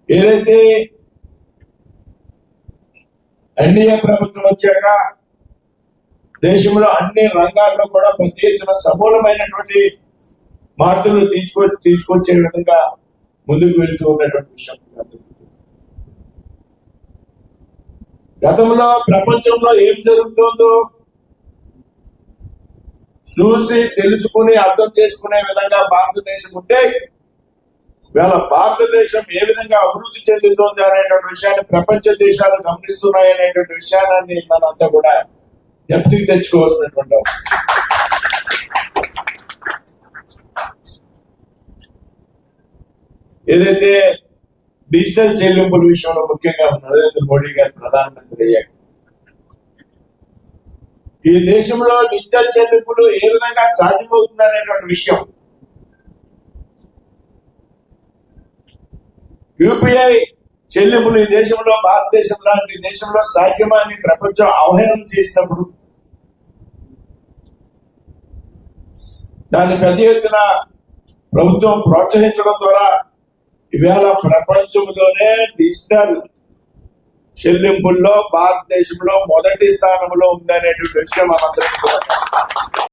ఏదైతే ఎన్డీఏ ప్రభుత్వం వచ్చాక దేశంలో అన్ని రంగాల్లో కూడా పెద్ద ఎత్తున సమూలమైనటువంటి మార్పులు తీసుకొచ్చే విధంగా ముందుకు వెళ్తూ ఉన్నటువంటి విషయం. గతంలో ప్రపంచంలో ఏం జరుగుతుందో చూసి తెలుసుకుని అర్థం చేసుకునే విధంగా భారతదేశం ఉంటే ఇవాళ భారతదేశం ఏ విధంగా అభివృద్ధి చెందుతోంది అనేటువంటి విషయాన్ని ప్రపంచ దేశాలు గమనిస్తున్నాయి అనేటువంటి విషయాన్ని మనంతా కూడా జ్ఞప్తికి తెచ్చుకోవాల్సినటువంటి అవసరం. ఏదైతే డిజిటల్ చెల్లింపుల విషయంలో ముఖ్యంగా నరేంద్ర మోడీ గారు ప్రధానమంత్రి అయ్యారు, ఈ దేశంలో డిజిటల్ చెల్లింపులు ఏ విధంగా సాధ్యమవుతుంది అనేటువంటి విషయం, యూపీఐ చెల్లింపులు ఈ దేశంలో భారతదేశం లాంటి దేశంలో సాధ్యమా అని ప్రపంచం అవహేళన చేసినప్పుడు దాన్ని పెద్ద ఎత్తున ప్రభుత్వం ప్రోత్సహించడం ద్వారా ఇవాళ ప్రపంచంలోనే డిజిటల్ చెల్లింపుల్లో భారతదేశంలో మొదటి స్థానంలో ఉందనేటువంటి విషయం మనందరికీ